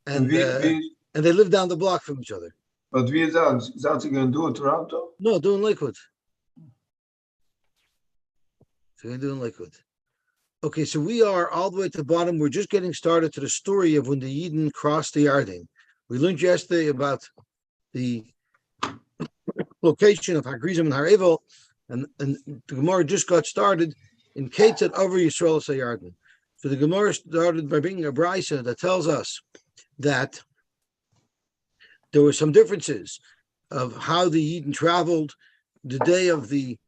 and they live down the block from each other. But wie zou ze gaan doen, Toronto? No, doing Lakewood. So we're doing Lakewood. Okay, so we are all the way to the bottom. We're just getting started to the story of when the Yidden crossed the Yarden. We learned yesterday about the location of Hagrizim and Harevel, and the Gemara just got started in Ketzat over Yisrael Sayarden. So the Gemara started by bringing a brisa that tells us that there were some differences of how the Yidden traveled the day of the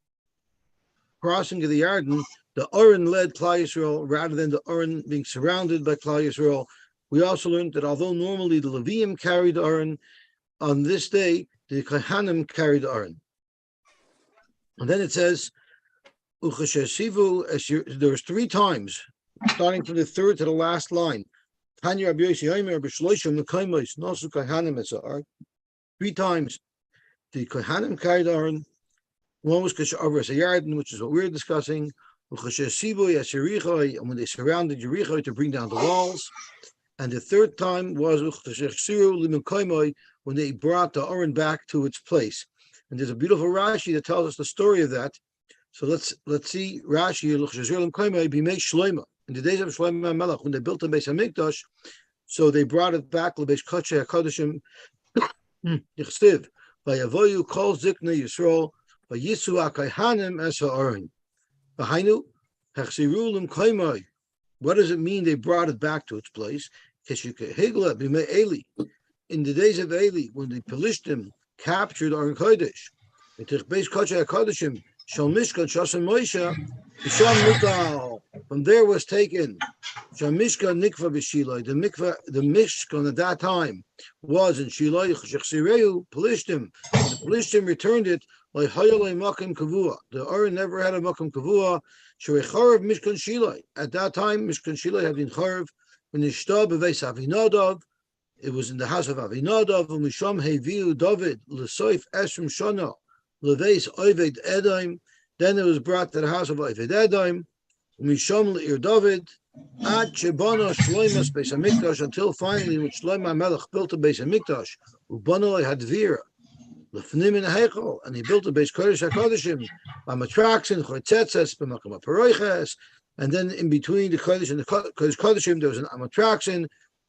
crossing of the Yarden. The Oren led Klal Yisrael rather than the Oren being surrounded by Klal Yisrael. We also learned that although normally the Leviim carried the Oren, on this day the Kohanim carried the Oren. And then it says, there was 3 times, starting from the third to the last line. 3 times the Kohanim carried Aaron. One was over Sayarden, which is what we're discussing. And when they surrounded Yericho to bring down the walls. And the third time was when they brought the Aaron back to its place. And there's a beautiful Rashi that tells us the story of that. So let's see Rashi. In the days of Shlomo Melech, when they built the Beis Hamikdash, so they brought it back. L'Beis Kodesh HaKodeshim Yichsiv Vayavoyu Kol Zikna Yisrael Vayisu HaKohanim Es HaOren V'Hainu Hechsiru L'Mkoimai. What does it mean they brought it back to its place? In the days of Eli, when the Pelishtim captured Aron Kodesh, Beis Kodesh HaKodeshim Shal Mishkan Shasem Moshe B'Sham Mutal. From there was taken Shamishka Nikva B'Shiloi. The Mishkan at that time was in Shiloi Cheshireu Pelishtim. The Pelishtim returned it like Hayalei Makom Kavua. The Aron never had a Makom Kavua. Shrecharev Mishkan Shiloi. At that time, Mishkan Shiloi had been charev. When the Shtab Beis Avinadav, it was in the house of Avinadav. And Misham Heviu David L'Soif Esrim Shana Leveis Oved Edom. Then it was brought to the house of Oved Edom. Misham Le'ir David, Ad Shebana Shloimas Beis Hamikdash, until finally when Shlomo Melech built a Beis Hamikdash, Ubana Hadvira, Lefnim in Heichel, and he built a Beis Kodesh HaKodeshim, Bamatraxin, Chotzetzes, B'Makom HaParoiches, and then in between the Kodesh and the Kodesh Kodeshim there was an Amatraxin,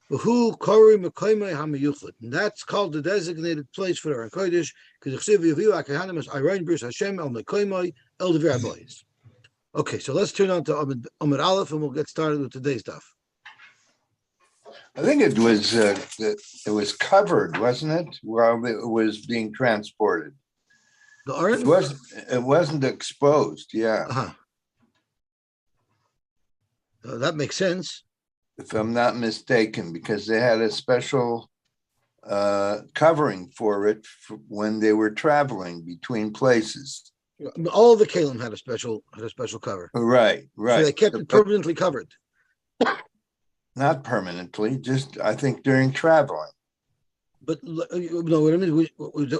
Who Kori Mekoimei HaMeyuchlet, and that's called the designated place for the Kodesh, because Chsiv Yeviu HaKohanim as Aron Bris Hashem El Mekoimei El Devei Abois. Okay, so let's turn on to Amud Aleph, and we'll get started with today's stuff. I think it was covered, wasn't it, while it was being transported? The Aron? It wasn't exposed, yeah. Uh-huh. That makes sense. If I'm not mistaken, because they had a special covering for it when they were traveling between places. All of the Kalim had a special cover. Right. So they kept it permanently covered. Not permanently, just I think during traveling. But no, what I mean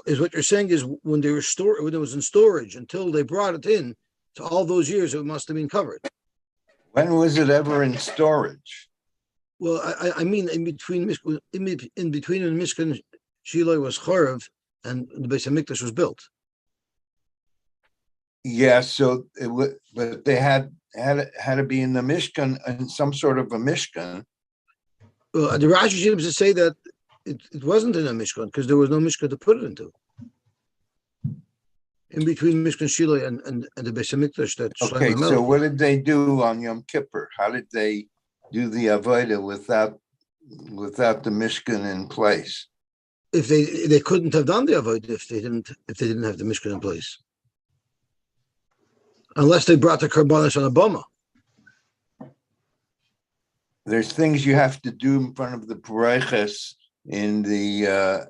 is what you're saying is when they were when it was in storage until they brought it in, to all those years it must have been covered. When was it ever in storage? Well, I mean in between when Mishkan Shiloh was charev and the Beis Hamikdash was built. Yeah, so it would, but they had to be in the Mishkan, in some sort of a Mishkan. Well, the Rashi seems to say that it wasn't in a Mishkan because there was no Mishkan to put it into. In between Mishkan Shiloh and the Beis Hamikdash. Okay, so what did they do on Yom Kippur? How did they do the Avodah without the Mishkan in place? If they couldn't have done the Avodah if they didn't have the Mishkan in place. Unless they brought the Karbanos on a boma. There's things you have to do in front of the Pareiches in the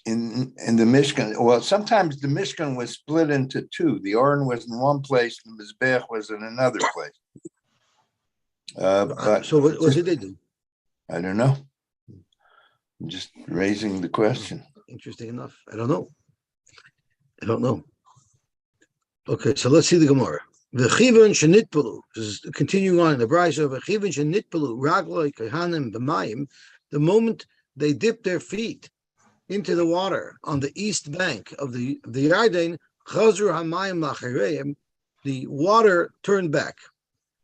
Mishkan. Well, sometimes the Mishkan was split into two. The Aron was in one place and the Mizbech was in another place. So what did they do? I don't know. I'm just raising the question. Interesting enough. I don't know. Okay, so let's see the Gemara. V'chivon shenitpalu. This is continuing on in the Brisa. V'chivon shenitpalu ragloi kohanim b'mayim the moment they dipped their feet into the water on the east bank of the Yarden, Chazru Hamayim Lachareim, the water turned back.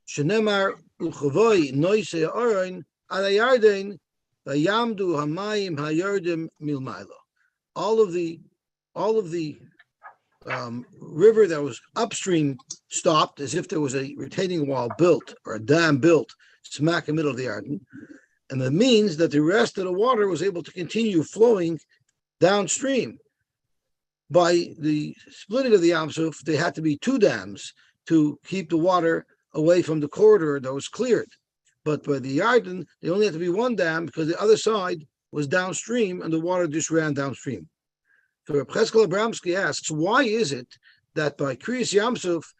Shenemar Uchavoi Noise Aron Ala Yarden Vayamdu Hamayim Hayardim Milmaila. All of the river that was upstream stopped, as if there was a retaining wall built or a dam built smack in the middle of the Yarden. And that means that the rest of the water was able to continue flowing downstream. By the splitting of the Yam Suf, there had to be two dams to keep the water away from the corridor that was cleared. But by the Yarden, there only had to be one dam because the other side was downstream and the water just ran downstream. So Reb Cheskel Abramsky asks, why is it that by Kriyas Yam Suf,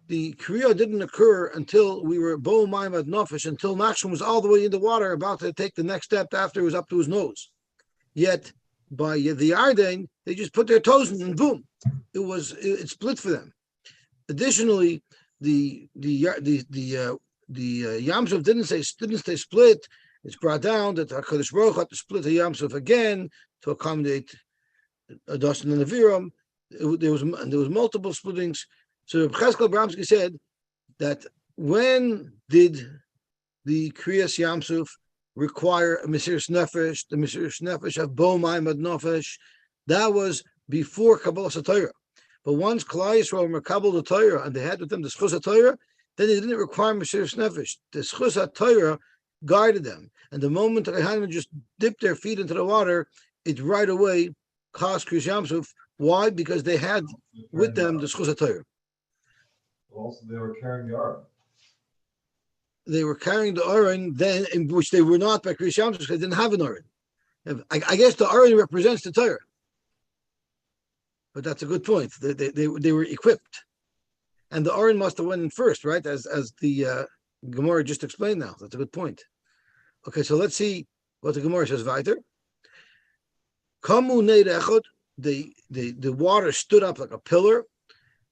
the Kriya didn't occur until we were Bo Maimad Nofesh, until Nachshon was all the way in the water, about to take the next step after it was up to his nose. Yet by the Yarden, they just put their toes in and boom, it split for them. Additionally, the Yam Suf didn't stay split. It's brought down that HaKadosh Baruch Hu had to split the Yam Suf again to accommodate Adasan and Aviram. There was multiple splittings. So Cheskel Abramsky said that when did the Kriyas Yam Suf require a Mesiras Nefesh, the Mesiras Nefesh of Bo Maimad Nofesh? That was before Kabbalah Torah. But once Klal Yisrael were Kabbalah the Torah and they had with them the Schus Torah, then they didn't require Mesiras Nefesh. The Schus Torah guided them. And the moment that Kohanim just dipped their feet into the water, it right away caused Kriyas Yam Suf. Why? Because they had with them the Schus Torah. Also, they were carrying the Aron. They were carrying the Aron then, in which they were not by Kriyas Yam Suf because they didn't have an Aron. I guess the Aron represents the Torah. But that's a good point. They were equipped. And the Aron must have went in first, right? As the Gemara just explained now. That's a good point. Okay, so let's see what the Gemara says weiter. Kamu neid echad, the water stood up like a pillar.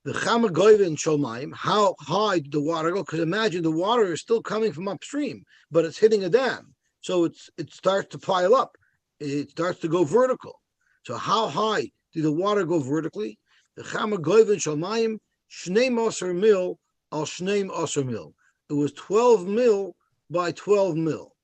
The Chama Goyvin Sholmaim, how high did the water go? Because imagine the water is still coming from upstream, but it's hitting a dam. So it starts to pile up. It starts to go vertical. So how high did the water go vertically? The Chama Goyvin Sholmaim, Shnei Moser Mil al Shnei Moser Mil. It was 12 mil by 12 mil.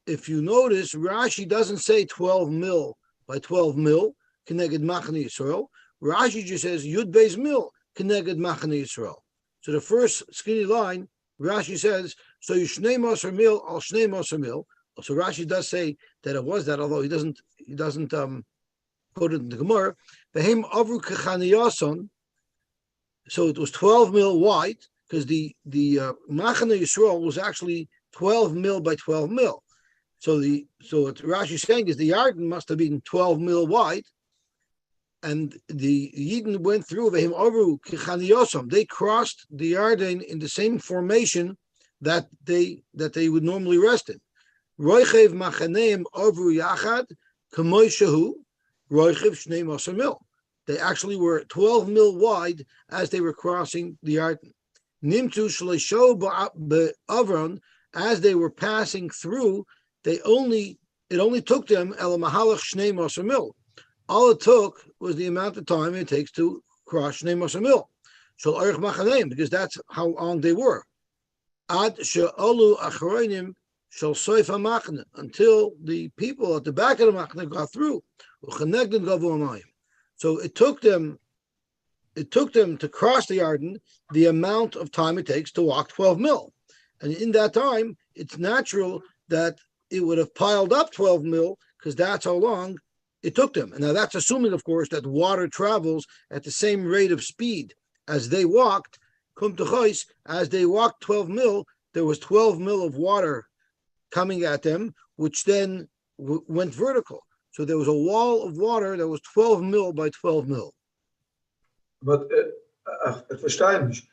If you notice, Rashi doesn't say 12 mil by 12 mil, Keneged Machane Yisrael. Rashi just says Yud Beis Mil, Keneged Machane Yisrael. So the first skinny line, Rashi says, so you Shnei Moser Mil al Shnei Moser Mil. So Rashi does say that it was that, although he doesn't quote it in the Gemara. Behem Avru Kechaniyason. So it was 12 mil wide, because the Machane Yisrael was actually 12 mil by 12 mil. So what Rashi is saying is the Yarden must have been 12 mil wide, and the Yidden went through Vehim Avru Kichaniyosam. They crossed the Yarden in the same formation that they would normally rest in. Roichev Machaneim Avru Yachad Kamoy Shehu Roichev Shnei Moser Mil. They actually were 12 mil wide as they were crossing the Yarden. Nimtu Shleisho Be'avron, as they were passing through, it only took them El Mahalach Shnei Moser Mil. All it took was the amount of time it takes to cross Shnei Moser Mil. Shel Orich Machaneim, because that's how long they were. Ad She'olu Achroinim Shel Soif HaMachne, until the people at the back of the Machne got through. Uchenegden Gavu Amayim. So it took them to cross the Yarden the amount of time it takes to walk 12 mil. And in that time, it's natural that it would have piled up 12 mil, because that's how long it took them. And now that's assuming, of course, that water travels at the same rate of speed as they walked. As they walked 12 mil, there was 12 mil of water coming at them, which then went vertical. So there was a wall of water that was 12 mil by 12 mil. But it verstehe nicht.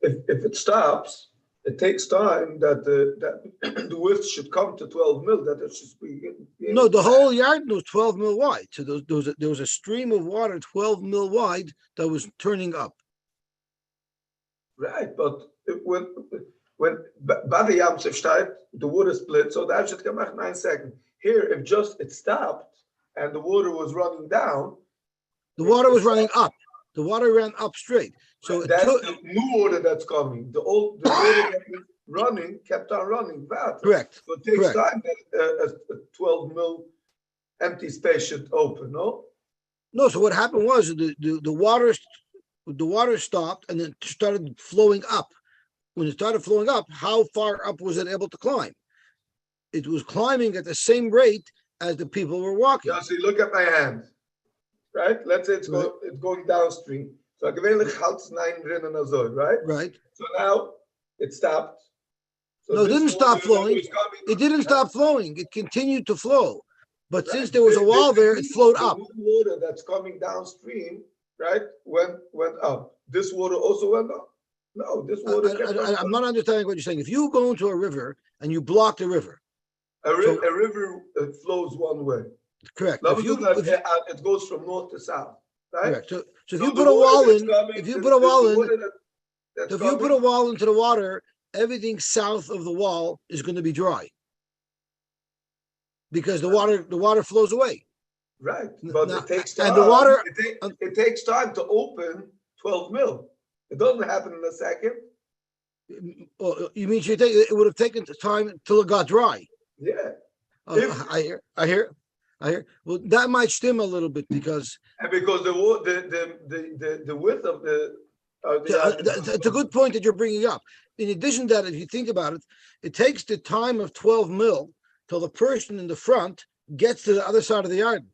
If it stops, it takes time that the width should come to 12 mil. That it should be. No, the whole Yarden was 12 mil wide. So there was a stream of water 12 mil wide that was turning up. Right, but when by the Yam Suf steigt, the water split, so that should come back 9 seconds. Here, if just it stopped and the water was running down, The water was running up. The water ran up straight. So it that's took, the new water that's coming. The water that was running kept on running. correct. So it takes Correct. time that a 12 mil empty space should open, no? No, so what happened was the water stopped and then started flowing up. When it started flowing up, how far up was it able to climb? It was climbing at the same rate as the people were walking. Yeah, see, look at my hand, right? Let's say it's going downstream. So I can only halt 9 drinnen or so, right? Right. So now it stopped. So No, it this didn't stop water that flowing. was coming- It didn't stop flowing. It continued to flow. But Right. since there was a wall there, it flowed The up. new water that's coming downstream, right, went up. This water also went up. No, this water kept on. I'm not understanding what you're saying. If you go into a river and you block the river, A river flows one way. correct. It goes from north to south, right? Correct. So if you put a wall in, if you put a wall in, if you put a wall into the water, everything south of the wall is going to be dry because the water flows away. Right, but Now, it takes time. and the water- it takes time to open 12 mil. It doesn't happen in a second. You mean it would have taken time until it got dry? Yeah, I hear. Well, that might stem a little bit because and because the width of the it's a good point that you're bringing up. In addition to that, if you think about it, it takes the time of 12 mil till the person in the front gets to the other side of the garden,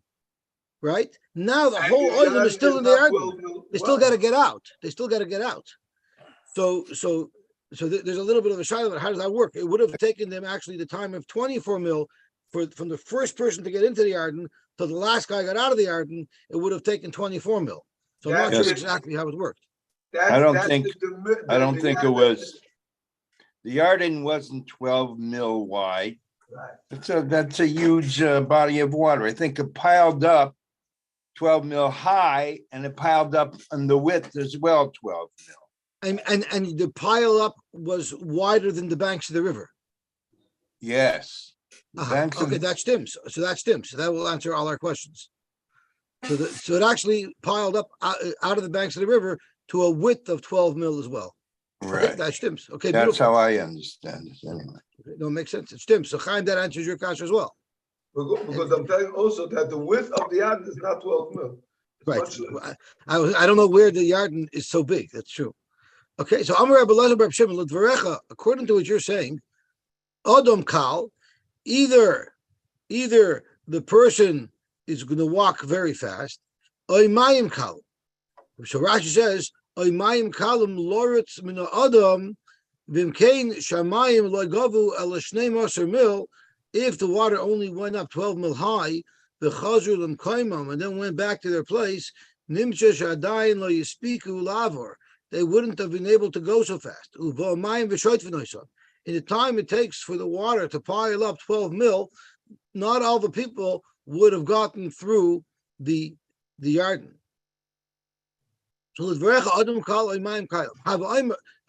right? Now the whole island is still in the garden. They still got to get out. So there's a little bit of a side of it. How does that work? It would have taken them actually the time of 24 mil from the first person to get into the garden till the last guy got out of the garden. It would have taken 24 mil. So I'm not sure exactly how it worked. I don't think it was. The Yarden wasn't 12 mil wide. Right. That's a huge body of water. I think it piled up 12 mil high, and it piled up on the width as well, 12 mil. And the pile up was wider than the banks of the river. Yes. Okay, that stems. So that will answer all our questions. So it actually piled up out of the banks of the river to a width of 12 mil as well. Right. Okay, that stems. Okay, that's beautiful. how I understand it anyway. Okay, no, it makes sense. It stems. So Chaim, that answers your question as well. Because I'm telling also that the width of the yard is not 12 mil. Right. I don't know where the Yarden is so big. That's true. Okay, so Amar Rabbi Elazar Bar Shimon L'dvarecha, according to what you're saying, Adam Kal, either the person is going to walk very fast, or Mayim Kal. So Rashi says, or Mayim Kalim Loritz Min Adam Vimkein Shamayim Logavu El Shnei Maser Mil. If the water only went up 12 mil high, the Chazur Lam Kaimam, and then went back to their place, Nimcha Shadayin Lo Yispiku Lavor. They wouldn't have been able to go so fast. In the time it takes for the water to pile up 12 mil, not all the people would have gotten through the Yarden. So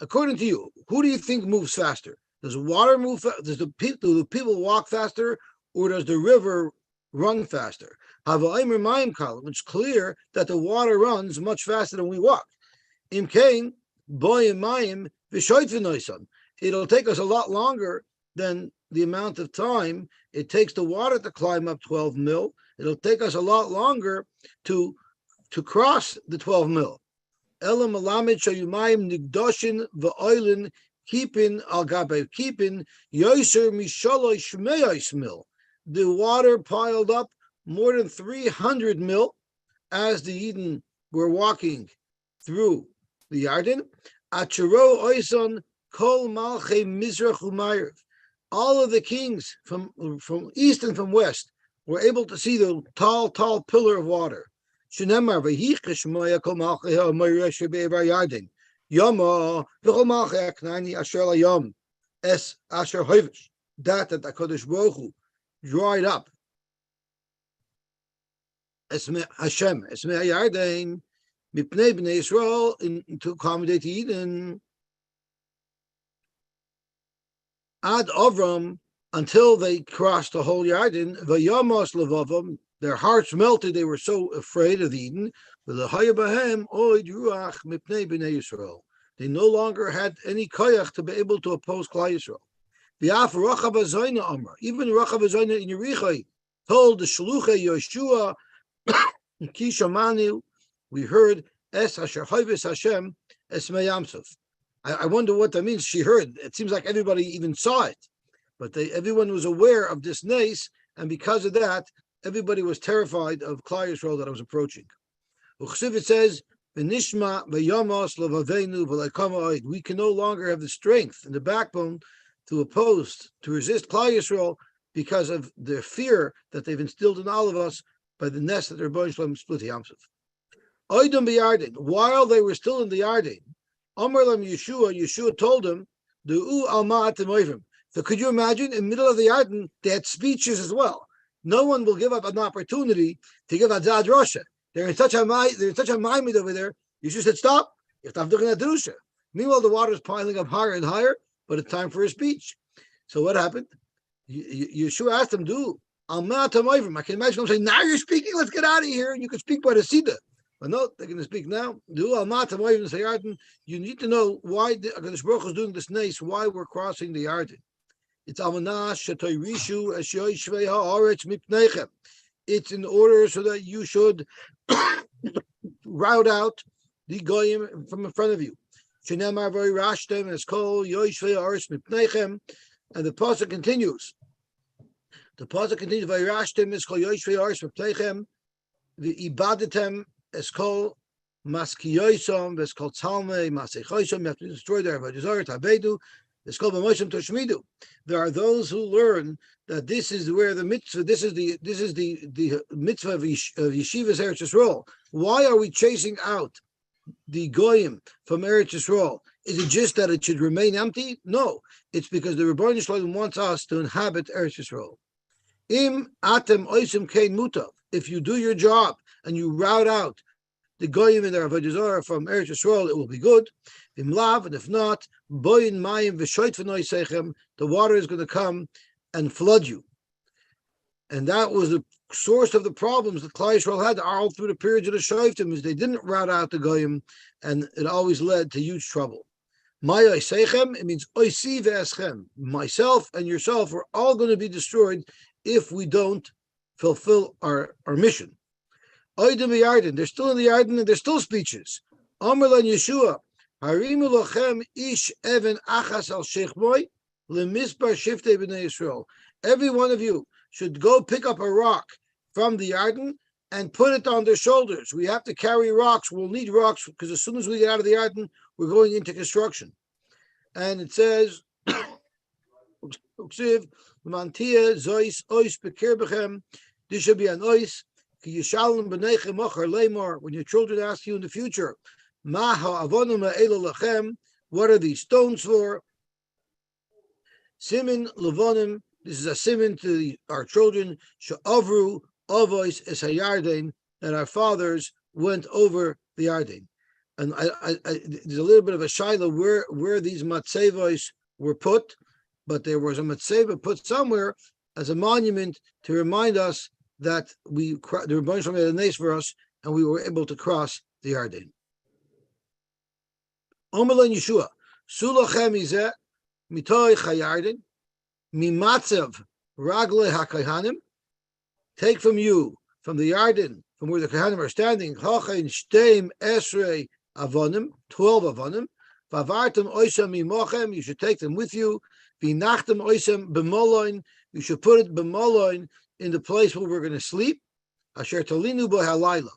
according to you, who do you think moves faster? Does water move? Do the people walk faster, or does the river run faster? It's clear that the water runs much faster than we walk. It'll take us a lot longer than the amount of time it takes the water to climb up 12 mil. It'll take us a lot longer to cross the 12 mil. Keeping Yoser Mishalosh Shmeyos mil. The water piled up more than 300 mil as the Eden were walking through the Yarden. Achero Oison Kol Malche Mizrach Umayrev. All of the kings from east and from west were able to see the tall pillar of water. Shenemar Vayichesh Moya Kol Malche HaMayresh Be'evar Yarden. Yama v'chol malchei Knani asher layom es asher hovish. That the Kodesh Baruch Hu dried up. Esme Hashem Esme Yarden mipnei bnei Yisrael to accommodate Eden. Ad Avram, until they crossed the whole Yarden, Vayamos Levavam, their hearts melted, they were so afraid of Eden. They no longer had any koyach to be able to oppose Klal Yisrael. Even Rachav Azayna in Yerichai told the Shaluchei Yoshua, Kishamanu, we heard Es Asher Chayves Hashem Es Meyamsov. I wonder what that means. She heard. It seems like everybody even saw it, but everyone was aware of this nace, and because of that, everybody was terrified of Klal Yisrael that was approaching. It says, "V'nishma v'yamos levavenu v'leikama." We can no longer have the strength and the backbone to resist Klal Yisrael because of the fear that they've instilled in all of us by the nest that their Rebbeinu Shalom split Yamsuf. Oidem b'Yarden, while they were still in the Yarden, Amar lam Yeshua told them, "Du'u alma atemoivim." So could you imagine, in the middle of the Yarden, they had speeches as well. No one will give up an opportunity to give Adzad Rosha. They're in such a minded over there. Yeshua said, "Stop." Meanwhile, the water is piling up higher and higher, but it's time for a speech. So what happened? Yeshua asked them, "Do alma atemoivim." I can imagine them saying, "Now you're speaking. Let's get out of here." And you can speak by the Sida. But no, they're going to speak now. You need to know why the HaKadosh Baruch Hu is doing this nace, why we're crossing the Yarden. It's It's in order so that you should rout out the goyim from in front of you. And the pasuk continues. The ibadatem es kol maskiyosom, es kol tzalmei masechosom. You have to destroy their avodah tabedu. Es kol b'moshim toshmidu. There are those who learn that this is where the mitzvah. This is the mitzvah of yeshivas Eretz Yisrael. Why are we chasing out the goyim from Eretz Yisrael? Is it just that it should remain empty? No, it's because the Rebbeinu Shalom wants us to inhabit Eretz Yisrael. Im atem oisim kein mutav. If you do your job and you rout out the goyim in their avodah zarah from Eretz Yisrael, it will be good. Im lav, and if not, boyin mayim v'shoit v'noisechem, the water is going to come and flood you. And that was the source of the problems that Klal Yisrael had all through the periods of the Shoftim, is they didn't rout out the goyim, and it always led to huge trouble. My oisechem, it means oisi v'eschem, myself and yourself are all going to be destroyed if we don't fulfill our mission. Oidem b'Yarden, they're still in the Yarden and there's still speeches. Amar lan Yeshua, harimu lochem ish even achas al shechmoi lemisbar shiftei b'nei Yisrael. Every one of you should go pick up a rock from the Yarden and put it on their shoulders. We have to carry rocks. We'll need rocks because as soon as we get out of the Yarden, we're going into construction. And it says, Mantia zois ois bekir bechem. This should be an ois. When your children ask you in the future, what are these stones for? Simin levonim. This is a simin to our children. She'avru avois es hayarden, that our fathers went over the Yarden. And there's a little bit of a shaila where these matzevos were put, but there was a matzeva put somewhere as a monument to remind us that the Rebbeinu Shalom made a nace for us, and we were able to cross the Yarden. Omer lan Yeshua, Sulachem izeh mitoy chayarden mimatzev ragle hakahanim. Take from you, from the Yarden, from where the Kahanim are standing, Chachain Shteim Esrei Avonim, 12 Avonim, Vavartem Oisam Mimochem, you should take them with you, Vinachtem Oisam B'moloin, you should put it B'moloin in the place where we're going to sleep, Asher Tolinu B'halayla.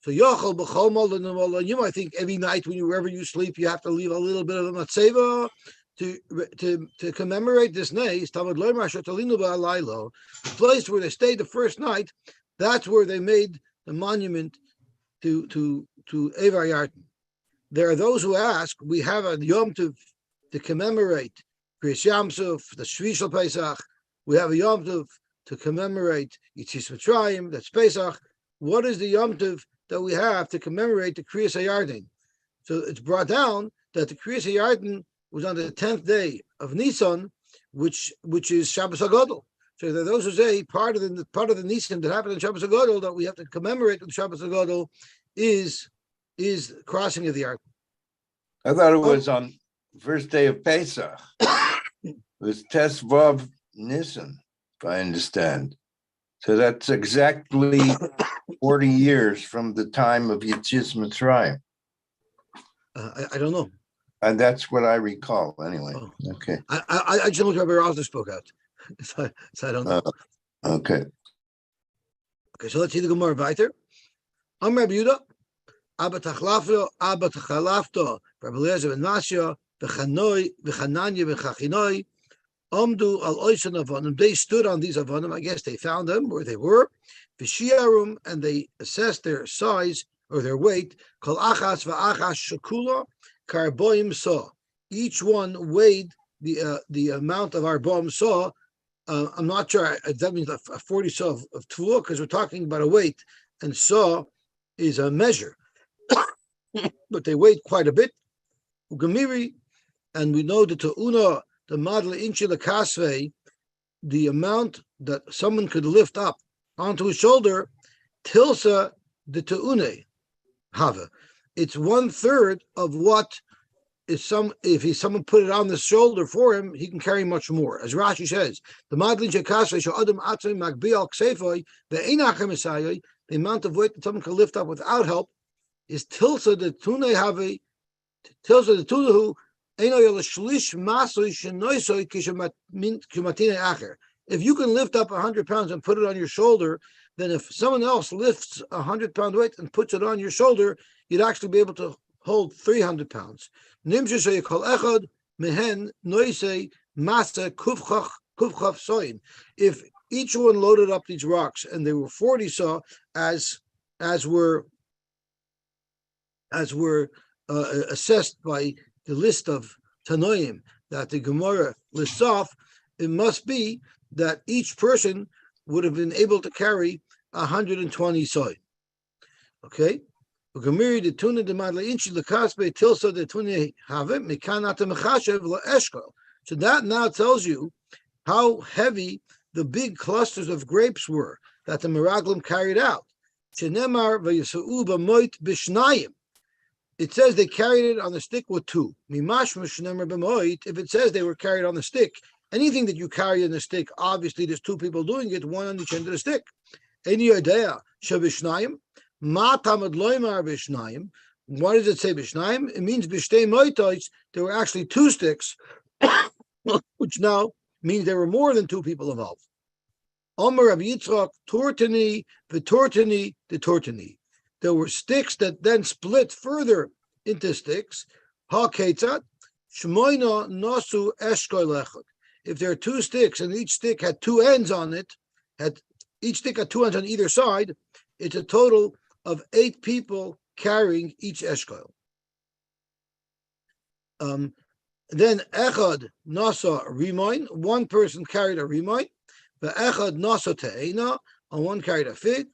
So Yochel B'chol Molin Molin, you might think every night wherever you sleep, you have to leave a little bit of a matzeva to commemorate this nace. Talmud Loimer Asher Tolinu B'halayla, the place where they stayed the first night, that's where they made the monument to Evar Yarden. There are those who ask, we have a Yom Tov to commemorate Kriyas Yamsuf, the Shvi Shel Pesach. We have a Yom Tov to commemorate Yitzis Mitzrayim, that's Pesach. What is the Yom Tov that we have to commemorate the Kriyas Yarden? So it's brought down that the Kriyas Yarden was on the 10th day of Nisan, which is Shabbos HaGadol. So there are those who say part of the Nisim that happened in Shabbos HaGadol that we have to commemorate with Shabbos HaGadol is crossing of the Ark. I thought it was on first day of Pesach. It was Tesvav Nisan, if I understand. So that's exactly 40 years from the time of Yetzias Mitzrayim. I don't know. And that's what I recall anyway. Oh. Okay. I just know what Rabbi Rosner spoke out. So I don't know. Okay. Okay, so let's see the Gemara weiter. Rabbi Yehuda, Abba Tachalafto, Rabbi Eliezer ben Masya, V'Chananya ben Chachinoi, Amdu al Oisan Avonim. They stood on these Avonim. I guess they found them where they were. V'Shiarum, and they assessed their size or their weight. Kol Achas v'Achas Shekula Karboim Saw. Each one weighed the amount of Arboim Saw. I'm not sure that means a 40 saw of Tvua, because we're talking about a weight, and saw is a measure. But they weighed quite a bit. Ugamiri, and we know the Ta'una, the Madla Inchi Kasve, the amount that someone could lift up onto his shoulder, Tilsa the Ta'une Hava. It's 1/3 of what is someone put it on the shoulder for him, he can carry much more. As Rashi says, the Madlin Shekasve Adam Atzay Magbial Ksefoi, the Einachem Esayoi, the amount of weight that someone can lift up without help is Tilsa the Tune Have, Tilsa the Tunahu, Eino Yel Shlish Masoi Shenoisoi Kishamatine Acher. If you can lift up 100 pounds and put it on your shoulder, then if someone else lifts 100-pound weight and puts it on your shoulder, you'd actually be able to hold 300 pounds. If each one loaded up these rocks, and they were 40 saw, as were assessed by the list of Tanoim that the Gemara lists off, it must be that each person would have been able to carry 120 saw. Okay. So that now tells you how heavy the big clusters of grapes were that the Meraglim carried out. It says they carried it on the stick with 2. If it says they were carried on the stick, anything that you carry on the stick, obviously there's 2 people doing it, one on each end of the stick. Any idea? Why does it say Bishnayim? It means Bishtei Moitais. There were actually 2 sticks, which now means there were more than 2 people involved. Omer Rabbi Yitzchak, Tortani, the Tortani. There were sticks that then split further into sticks. Ha Ketzat, Shmoina Nosu Eshkoi Lechot. If there are 2 sticks and each stick had 2 ends on it, each stick had 2 ends on either side, it's a total of 8 people carrying each eshkol. Then echad nasa rimoin, 1 person carried a rimoin, but echad nasa te'ena, and 1 carried a fig,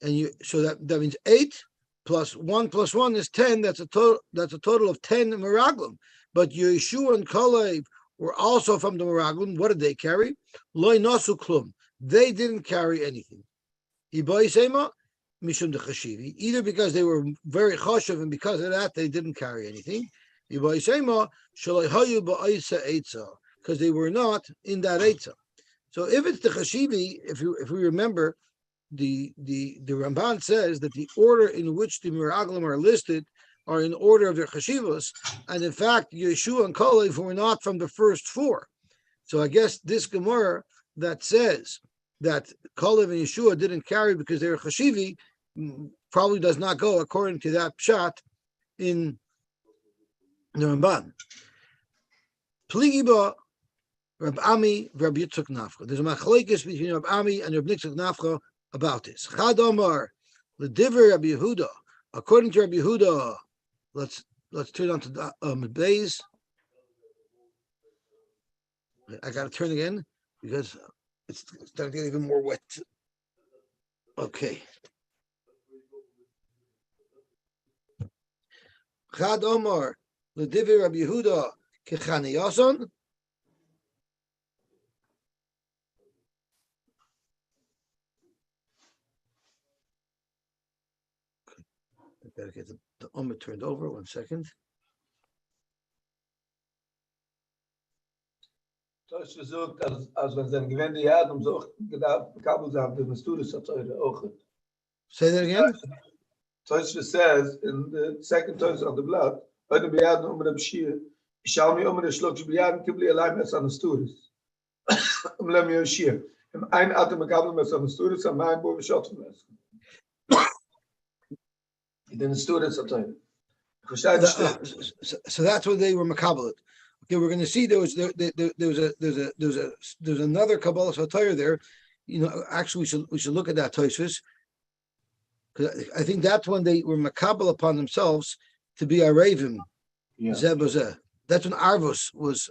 and so that means 8 plus 1 plus 1 is 10. That's a total of 10 meraglim. But Yeshua and Kalev were also from the meraglim. What did they carry? Loi nasu klum. They didn't carry anything. Iboisema. Mishum de Chashivi, either because they were very chashiv and because of that they didn't carry anything, because they were not in that Eitzah. So if it's the Chashivi, if we remember, the Ramban says that the order in which the Meraglim are listed are in order of their Chashivos, and in fact Yeshua and Kalev were not from the first 4. So I guess this Gemara that says that Kalev and Yeshua didn't carry because they were Chashivi probably does not go according to that pshat in the Ramban. Pligiba Rab Ami Rab Yitzchak Nafcha. There's a machlekes between Rab Ami and Rab Yitzchak Nafcha about this. Chad Omar L'divrei Rab Yehuda. According to Rab Yehuda, let's turn on to the Beis. I got to turn again because it's starting to get even more wet. Okay. Chad Omar L'divrei Rab Yehuda Kechaniyason. gotta get the Umma turned over. 1 second. Das versucht, als wenn sie gewähnt die Erde, so gedacht, Kabel sagt, the students hat auch. Say that again. Tosha says in the second Tosha of the blood, when we had number of shear, shall me the slugs be had kibli alignments on the students. Let me shear. Ein Atem Kabel mit on the students and mein Bob shot from us. Then the students are telling. So that's what they were makabalit. Okay, we're going to see there's another Kabbalah Sotah there. Actually, we should look at that Tosfos, because I think that's when they were makabel upon themselves to be Arevim. Yeah. That's when Arvos was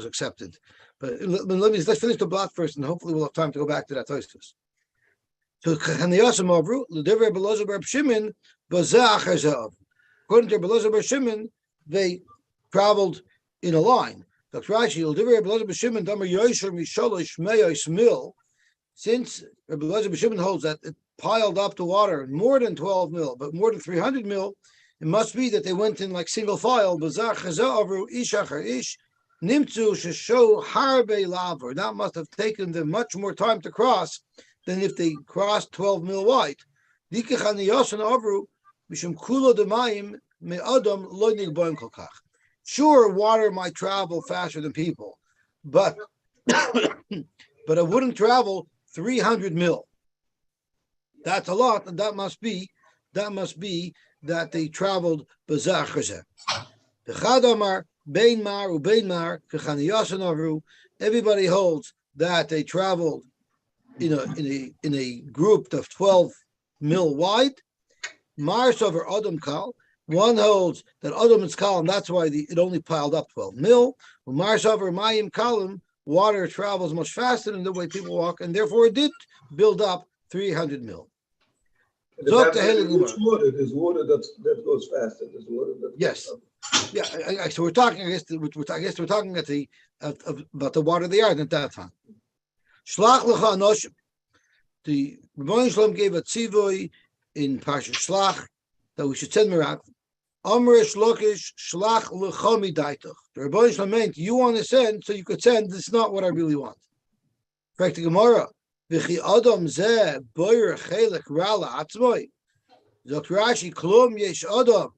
accepted. But let's finish the block first, and hopefully we'll have time to go back to that Tosfos. So Chaniyasam Avru l'Devrei Belazar bar Shimon b'zeh achar zeh. According to Belazar bar Shimon, they traveled in a line. Dr. Rashi l'Devrei Belazar bar Shimon damar Yosy mishalosh meyos mil. Since Belazar bar Shimon holds that it piled up the water more than 12 mil, but more than 300 mil, it must be that they went in like single file. B'zeh achar zeh avru ish achar ish. Nimtzu shesho harbe laver. That must have taken them much more time to cross than if they crossed 12 mil wide. Sure, water might travel faster than people, but but it wouldn't travel 300 mil. That's a lot, and that must be that they traveled bazar. Everybody holds that they traveled in a group of 12 mil wide. Mars over Adam Kal. One holds that Adam is Kal, and that's why it only piled up 12 mil. Mars over Mayim Kalim, water travels much faster than the way people walk, and therefore it did build up 300 mil. There's water that goes faster. There's water that yes. Yeah, so we're talking. I guess we're talking about the water of the earth at that time. Shlach lecha anoshim. The Rebbeinu Shalom gave a tzivui in Parsha Shlach that we should send miracles. Amr shlokish shlach lecha midaitach. The Rebbeinu Shalom meant you want to send, so you could send. This is not what I really want. Back to Gemara. V'chi adam zeh boyer chelik rala atzmoi. Dr. Rashi klum yesh adam.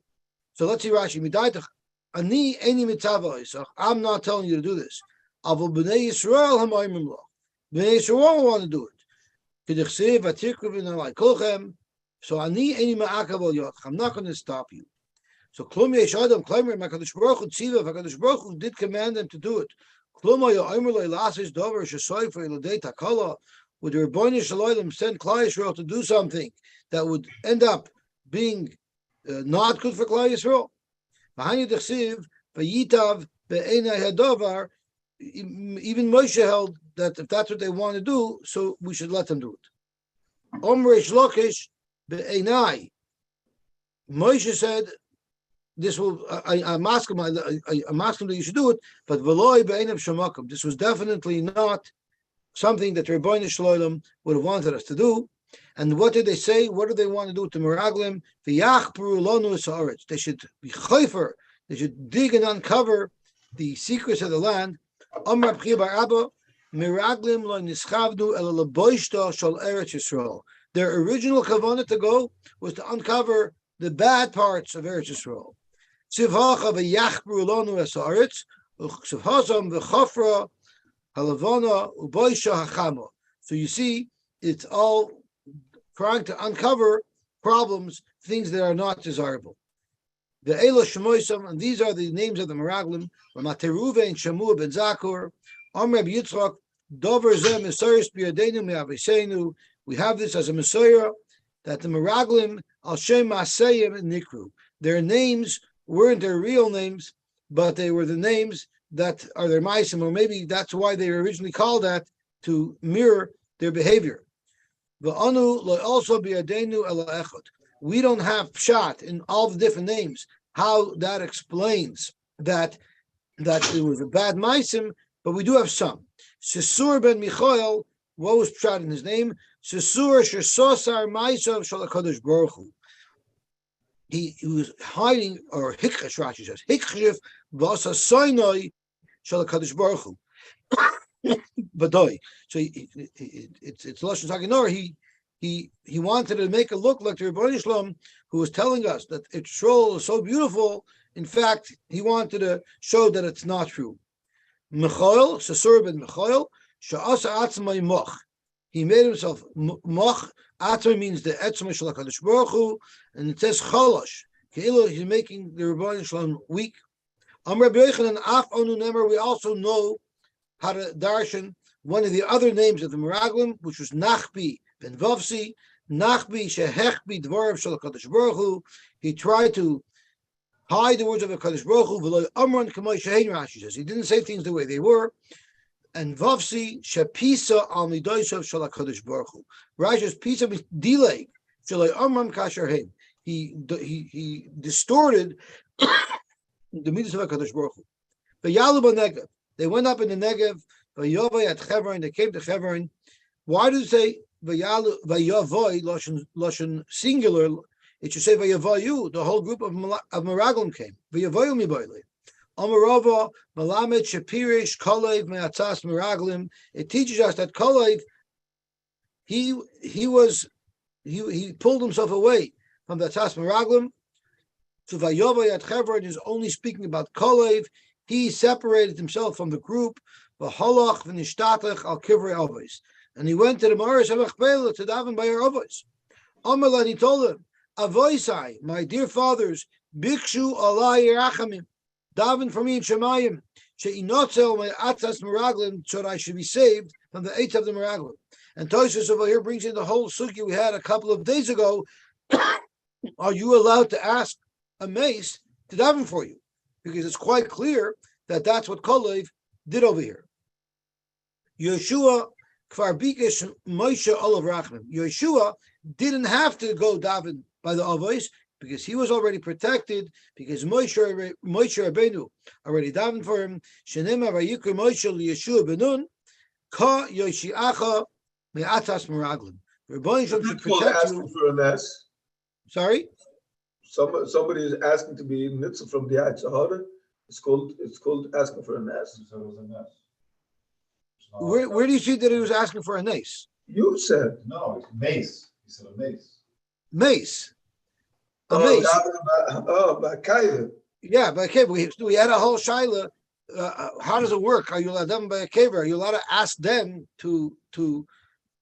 So let's see Rashi midaitach. Ani eni mitzava isach. I'm not telling you to do this. Avol b'nei Yisrael hamayimim lo. B'nei Yisrael want to do it. So ani eni ma'akav al yotach. I'm not going to stop you. So klum yesh adam klamer makadosh baruch hu tziva. Hakadosh baruch hu did command them to do it. Klum hayo omer lo ilasis dover shesoifer ilodei takala. Would the Rebbeinu Shalom send Klal Yisrael to do something that would end up being not good for Klal Yisrael? Even Moshe held that if that's what they want to do, so we should let them do it. Moshe said, "This will." I'm asking that you should do it, but this was definitely not something that Rebbeinu Shalom would have wanted us to do. And what did they say? What do they want to do to Meraglim? They should be chayfer. They should dig and uncover the secrets of the land. Their original kavanah to go was to uncover the bad parts of Eretz Yisrael. So you see, it's all trying to uncover problems, things that are not desirable. The Elo Shemoisam, and these are the names of the Meraglim, Ramateruve and Shamua ben Zakur, Amreb Yitzchak, Dover Zem, Messiah Biadenu Meavisenu. We have this as a Messiah, that the Meraglim, Al Shem Maseyim and Nikru. Their names weren't their real names, but they were the names that are their Maisim, or maybe that's why they were originally called that, to mirror their behavior. We don't have pshat in all the different names, how that explains that it was a bad Maisim, but we do have some. Sisur ben Michael, what was pshat in his name? Sisur shesosar Maisav shal HaKadosh Baruch Hu. he was hiding, or hikchesh, Rashi says, hikchesh v'asa soinoi shel HaKadosh Baruch Hu. Badoi. So it's Lashon Haganor. He wanted to make it look like the Rebbeinu Shalom, who was telling us that its role is so beautiful. In fact, he wanted to show that it's not true. Mechoil, Sesur ben Mechoil, Sha'asa Atzmai Moch. He made himself Moch. Atzmai means the Etzmai Shel HaKadosh Baruch Hu, and it says Cholosh. Keilo, he's making the Rebbeinu Shalom weak. Rabbi Yochanan Af Onu Nemer. We also know how to darshan one of the other names of the Meraglim, which was Nachbi ben Vovsi. Nachbi shehechbi dvarav shel HaKadosh Baruch Hu. He tried to hide the words of HaKadosh Baruch Hu. V'lo amron k'may shehein, Rashi says. He didn't say things the way they were. And Vovsi shepisa al midosav shel HaKadosh Baruch Hu. Rashi says pisa means delay. Shelo amron kasher hein. He distorted the midas of HaKadosh Baruch Hu. V'yalu b'negev. They went up in the Negev. Vayavai at Chevron. They came to Chevron. Why do you say Vayavai lashon singular? It should say Vayavayu. The whole group of Meraglim came. Vayavayu miboile. Amarava Malamed Shapirish Kalev Me'atzas Meraglim. It teaches us that Kalev he pulled himself away from the Atzas Meraglim. So Vayavai at Chevron is only speaking about Kalev. He separated himself from the group, and he went to the Maris HaMachpelah to daven by our avos. Amalad, he told them, Avoisai, my dear fathers, Bikshu alai rachamim, daven for me in Shemayim, she'inotzel my atzas meraglim, so that I should be saved from the eight of the meraglim. And Tosfos over here brings in the whole sugya we had a couple of days ago. Are you allowed to ask a mace to daven for you? Because it's quite clear that that's what Kalev did over here. Yeshua Kfar Bikesh Moshe Olav Rachman. Yeshua didn't have to go daven by the avos because he was already protected, because Moshe Rabbeinu already davened for him. Shenema Vayikra Moshe Yeshua Benun Ka Yoshiacha Me'atas Meraglim. Rebbeinu should protect you. For a nest. Sorry? Somebody is asking to be mitzvah from the Sahara. It's called asking for a nest. So it was a nest. Where do you see that he was asking for a nace? You said No, it's mace. He said a mace. Mace. A mace. By Kaida. Yeah, by a cave. We had a whole shaila. How does it work? Are you allowed them by a cave? Are you allowed to ask them to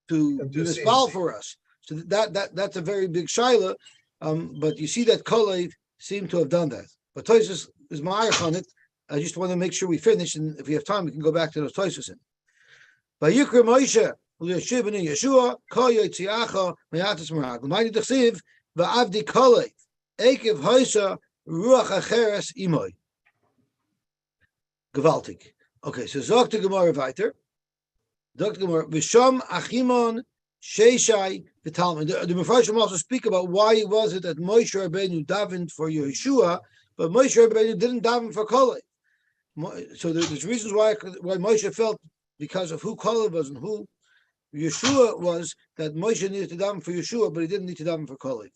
do this foul for us? So that's a very big shaila. But you see that Kalev seemed to have done that. But Tosfos is ma'arich on it. I just want to make sure we finish, and if we have time, we can go back to those Tosfos. Vayikra Moshe L'Yoshiv b'nei Yeshua Kol Yotziacha Me'atas Meraglim. Ma'ani D'chsiv Va'avdi Kalev Ekev Hoisa Ruach Acheres Imoy. Gewaltig. Okay, so Zok the Gemara weiter. Dr. Gemara V'sham Achimon Sheishai the Talmud. The Mefarshim also speak about why was it that Moshe Rabbeinu davened for Yeshua, but Moshe Rabbeinu didn't daven for Kalev. So there's reasons why Moshe felt, because of who Kalev was and who Yeshua was, that Moshe needed to daven for Yeshua, but he didn't need to daven for Kalev.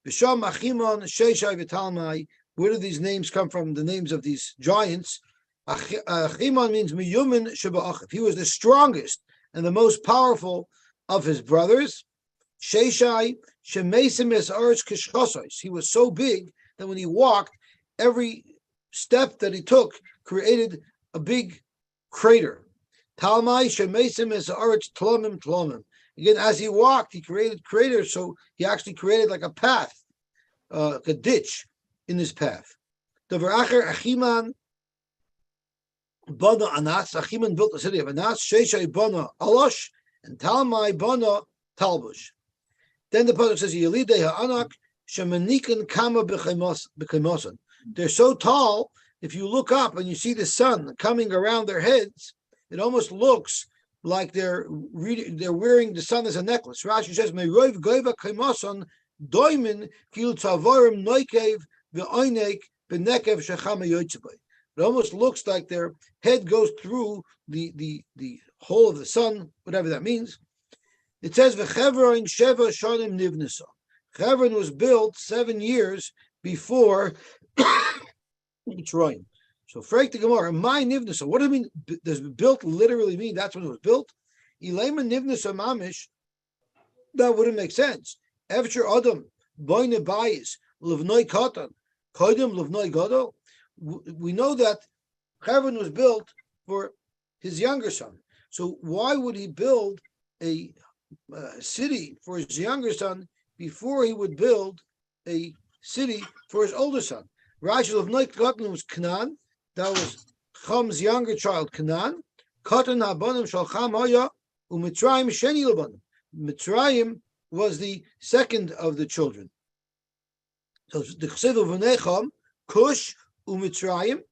B'sham Achimon Sheishai v'Talmai. Where do these names come from? The names of these giants. Achimon means miyumin sheba'achiv. He was the strongest and the most powerful of his brothers. Sheishai shemesim es arch kishchosos. He was so big that when he walked, every step that he took created a big crater. Talmai shemesim es arch tlomim tlomim. Again, as he walked, he created craters, so he actually created like a path, like a ditch in his path. Davar acher Achiman bana Anas. Achiman built the city of Anas. Sheishai bana Alosh, and Talmai bana Talbush. Then the pasuk says, "Yelidei ha'anak shemanikan kama b'chemosan." They're so tall, if you look up and you see the sun coming around their heads, it almost looks like they're wearing the sun as a necklace. Rashi says, "Me'roiv goiva chemosan doimin kil tzavorim noikev ve'oinek b'nekev shechama yotzebay." It almost looks like their head goes through the hole of the sun, whatever that means. It says, "V'chevron sheva shonim nivnesa." Hebron was built 7 years before Mitzrayim. So, Frank the Gemara, my nivnus. So, what does it mean? Does built literally mean that's when it was built? Ilema nivnus mamish. That wouldn't make sense. Efcher Adam boine bayis levnoi katan kodim levnoi gadol. We know that Hebron was built for his younger son. So why would he build a city for his younger son before he would build a city for his older son? Rashi levnoi katan was Canaan. That was Cham's younger child, Canaan. Katan habanim shal Cham haya u'Mitzrayim sheni lebanim. Mitzrayim was the second of the children. So the Chsev of V'necham, Cush u'Mitzrayim,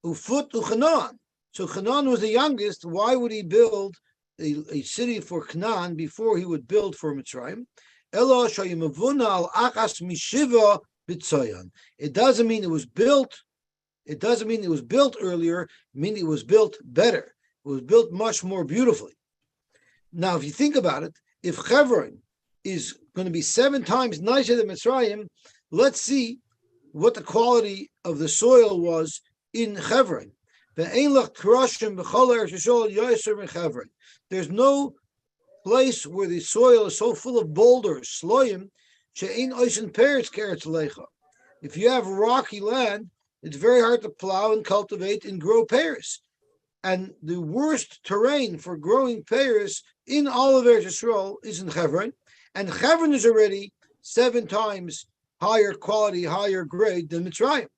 u'Fut u'Chanan. So Chanan was the youngest. Why would he build a city for Canaan before he would build for Mitzrayim? Elo shayimavuna al achas mishiva b'tzayan. It doesn't mean it was built. It doesn't mean it was built earlier. It means it was built better. It was built much more beautifully. Now, if you think about it, if Hebron is going to be 7 times nicer than Mitzrayim, let's see what the quality of the soil was in Hebron. There's no place where the soil is so full of boulders, sloyim, if you have rocky land, it's very hard to plow and cultivate and grow pears. And the worst terrain for growing pears in all of Eretz Yisrael is in Hebron. And Hebron is already 7 times higher quality, higher grade than Mitzrayim.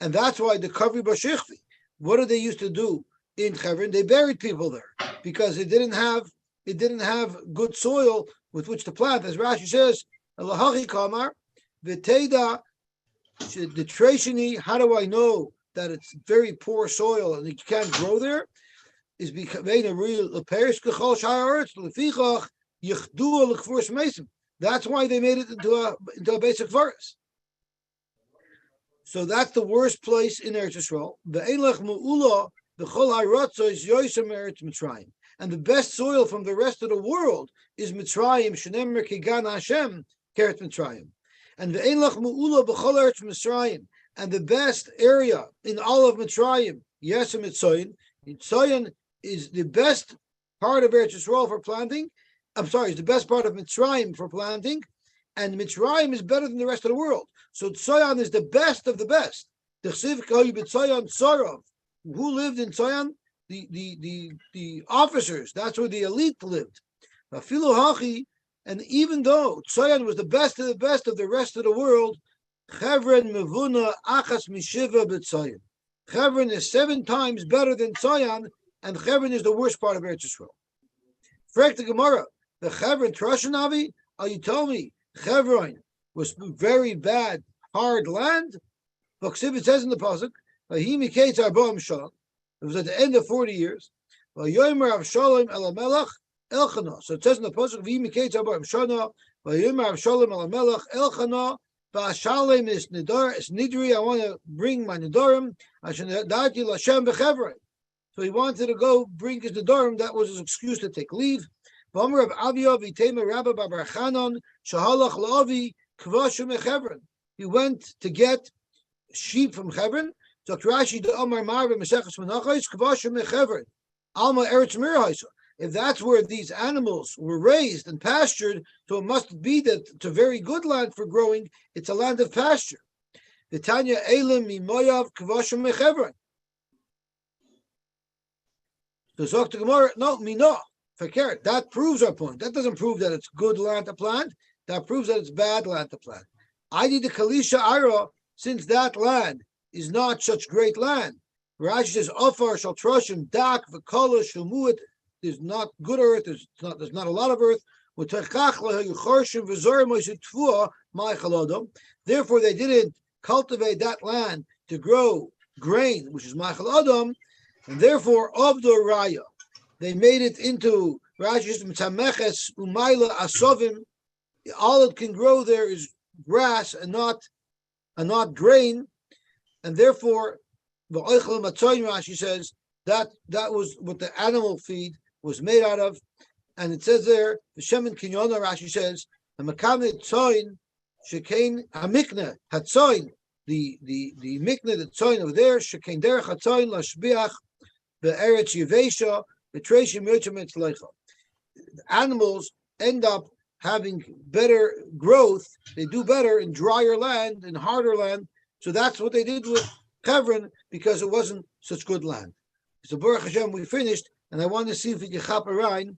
And that's why the Kavri Bashichvi, what did they used to do in Hebron? They buried people there because it didn't have good soil with which to plant. As Rashi says, Elahachi Kamar, V'teida, the Treshini, how do I know that it's very poor soil and you can't grow there? Is because that's why they made it into a basic forest. So that's the worst place in Eretz Yisrael. And the best soil from the rest of the world is Mitzrayim, Shenemer Kigan Hashem, Keret Mitzrayim. And the Einlach Mu'ula B'chol Eretz Mitzrayim, and the best area in all of Mitzrayim, Yesem Mitzayin. Mitzayin is the best part of Eretz Yisrael for planting. It's the best part of Mitzrayim for planting, and Mitzrayim is better than the rest of the world. So Tzayan is the best of the best. The Chsiv Kayu B'Tzayan Tzarav. Who lived in Tzayan? The officers. That's where the elite lived. Afilu Hachi, and even though Tzayan was the best of the rest of the world, Hebron Mevuna Achas Mishiva B'Tzayan. Hebron is 7 times better than Tzayan, and Hebron is the worst part of Eretz Yisrael. Frek the Gemara, the Hebron Trashanavi, you told me Hebron was very bad, hard land. But it says in the pasuk, it was at the end of 40 years. So it says in the pasuk, V'ashalem is nidri. I want to bring my nidarim. So he wanted to go bring his nidarim. That was his excuse to take leave. He went to get sheep from Hebron. So Rashi the Amar Marva Mesechus Menachos Kvashim Mechevron Alma Eretz Mirahisa. If that's where these animals were raised and pastured, so it must be that it's a very good land for growing. It's a land of pasture. The Tanya Elim Mimoyav Kvashim Mechevron. The Zok Gemara, no, Mino. Fakir, that proves our point. That doesn't prove that it's good land to plant. That proves that it's bad land to plant. I need the Kalisha Ira, since that land is not such great land. Rashi says, Ofar shall trushim dak v'kola shumuit. There's not good earth. There's not a lot of earth. Therefore, they didn't cultivate that land to grow grain, which is Ma'achal Adam, and therefore of the Raya, they made it into Rashi's Mitzameches Umayla Asovim. All it can grow there is grass and not grain, and therefore the Oichel Matzoyin, Rashi says that was what the animal feed was made out of. and it says there, the Shemin Kinyona, Rashi says, the Makane Tzoin, Shekain Hamikne, Hatzoin, the Mikne, the Tzoin over there, Shekain Derech Hatzoin, Lashbiach, the Eretz Yevesha, the Treshim Yochim Etzleicha. Animals end up having better growth. They do better in drier land, in harder land. So that's what they did with Hebron, because it wasn't such good land. So Baruch Hashem, we finished, and I want to see if we can chop around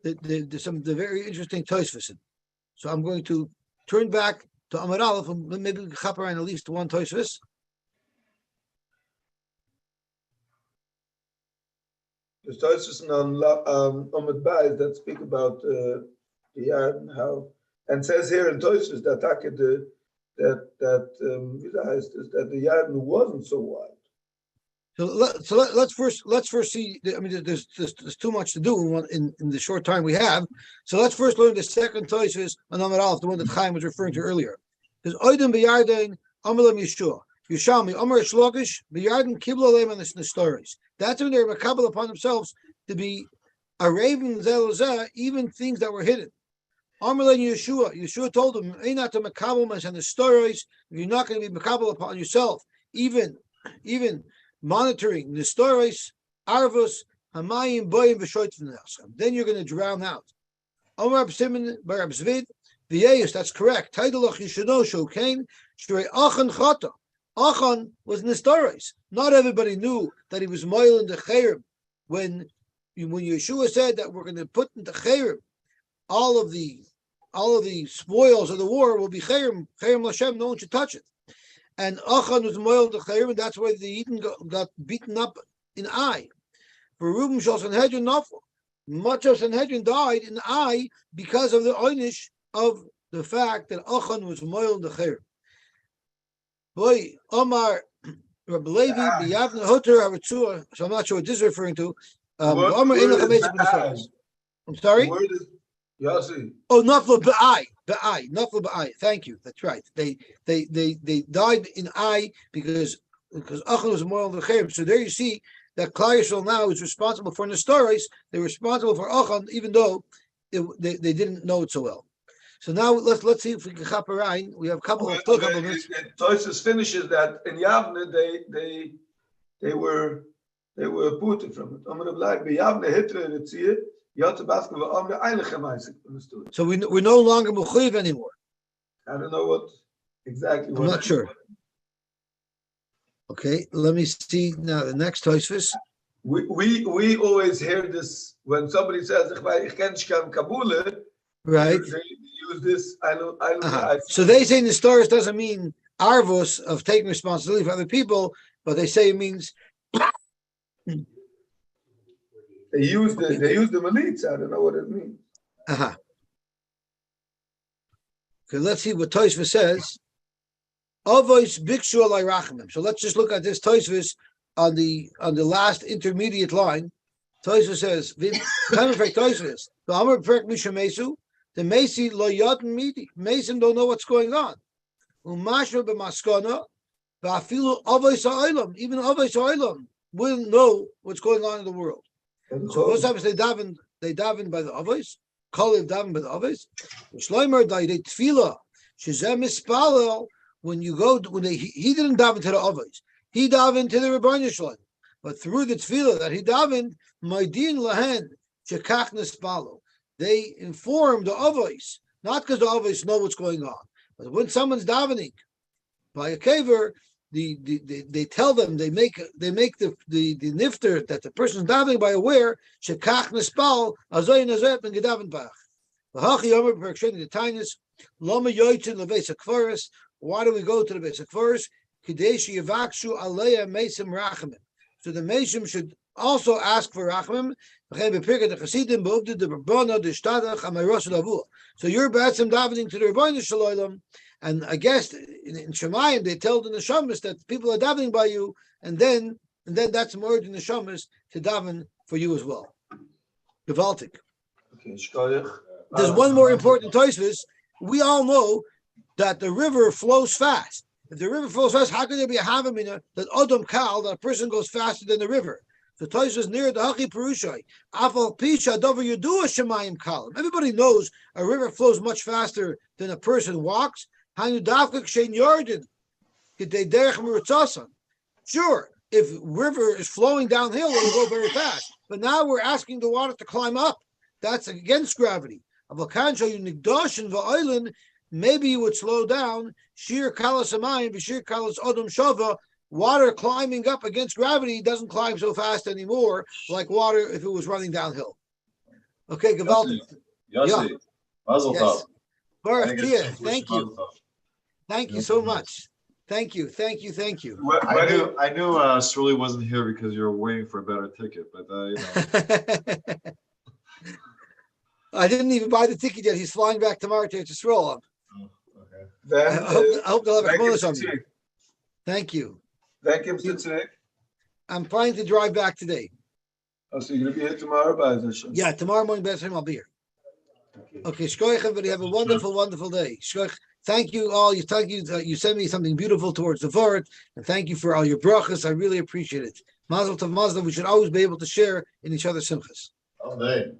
the very interesting Tosfos. So I'm going to turn back to Amar Aleph, and maybe we can chop around at least one Tosfos. The Tosfos on Amud Bayis that speak about the yard and how, and says here in Tosfos that that the yard wasn't so wide. So let's first see. I mean, there's too much to do in the short time we have. So let's first learn the second Tosfos on Amar Aleph, the one that Chaim was referring to earlier. Because Oidem b'Yarden Amalam Yeshua Yushalmi Amar Shlokish b'Yarden Kibla Leim on the stories. That's when they're makabel upon themselves to be a raven zelozah, even things that were hidden. Amalan Yeshua told them, "Einat to makabel mas and the stories. You're not going to be makabel upon yourself, even monitoring the stories, arvus, hamayim, boyim, v'shoitim. Then you're going to drown out. Omar B'Simon, Bar B'Zvid, v'yeyus, that's correct. Taidalach, you should know, Shokain, Shrei Achan Chata. Achan was in the stories. Not everybody knew that he was moil in the Chayrim. When Yeshua said that we're going to put in the Chayrim, all of the spoils of the war will be Chayrim Lashem, no one should touch it. And Achan was moil the Chayrim, and that's why the Eden got beaten up in Ai. For Reuben Shal Sanhedrin Nafel, much of Sanhedrin died in Ai because of the einish of the fact that Achan was moil the Chayrim. Boy, Omar Rabbi Levi B'Yavne Hoter Haratzua. So I'm not sure what this is referring to. Omar I'm sorry. Yosy. Oh, Nafla Nafla B'Ai. Thank you. That's right. They died in Ai because Achan was more on the Chayim. So there you see that Klal Yisrael now is responsible for Nestoris. They're responsible for Achan, even though they didn't know it so well. So now let's see if we can chop around. We have a couple of minutes. Tosfos finishes that in Yavne they were put from it. I'm going to believe Yavne Hitler and see it. So we're no longer mechuyev anymore. I don't know what exactly. I'm not sure. Okay, let me see now the next Tosfos. We always hear this when somebody says ich ken shkam kabule. Right. They use this. So they say the stories doesn't mean arvos of taking responsibility for other people, but they say it means. They use the malitz. I don't know what it means. Okay, let's see what Tosfos says. Avos bikshu alay rachamim. So let's just look at this Tosfos on the last intermediate line. Tosfos says, Tosfos, the Amar perk mishamesu, the Mesi lo yadin midi. Mason don't know what's going on. Umashra b'maskana, va'afilu avos ha'olam. Even avos ha'olam will know what's going on in the world. So most times they daven by the avos. Kalev daven by the avos. Shloimer daidei tefila shezem mispalel. When he didn't daven to the avos, he davened to the Rebbeinu Shalom. But through the tefillah that he davened, Maidin lahen shekach nispalo. They inform the avos, not because the avos know what's going on, but when someone's davening by a kaver, they tell them, they make the nifter that the person's davening by aware shekach nispal azoy nazet and gedaven bach. V'hachi yomer b'perkshen the tainis lama yoytzin leveis hakvaris. Why do we go to the Beis HaKvaros? Kadesh yavakshu aleya mesim rachamim. So the mesim should also ask for rachamim. So you're batzim davening to the Rebbeinu Shalom, and I guess in Shemayim they tell the neshamas that people are davening by you, and then that's more than the neshamas to daven for you as well. Gewaltig. There's one more important Tosfos. We all know that the river flows fast. If the river flows fast, how can there be a havamina that Odom Kal, that a person goes faster than the river? The Toys is near the Haki Perushai. Afal Pisha Dover Yudua Shemayim Kalim. Everybody knows a river flows much faster than a person walks. Hanu Dafka Kshen Yardin. Sure, if river is flowing downhill, it will go very fast. But now we're asking the water to climb up. That's against gravity. Maybe you would slow down. Shir kalas amayim, b'shir kalas odom shava. Water climbing up against gravity doesn't climb so fast anymore, like water if it was running downhill. Okay, Gewaltig. Yosy, Mazel Yes. tov. Baruch I think Tia, it's thank Mazel you. tov. Thank you so much. Thank you. I knew Sruli wasn't here because you were waiting for a better ticket, but I didn't even buy the ticket yet. He's flying back tomorrow to Israel. Oh, okay. Then, I hope they'll have a bonus on me. Thank Thank you. you, today. I'm planning to drive back today. Oh, so you're going to be here tomorrow, Hashem? Yeah, tomorrow morning, best time I'll be here. Okay, Shkoich, everybody have a wonderful, wonderful day. Shkoich, thank you all. You sent me something beautiful towards the Vort, and thank you for all your brachas. I really appreciate it. Mazel tov, Mazel. We should always be able to share in each other's simchas. Amen.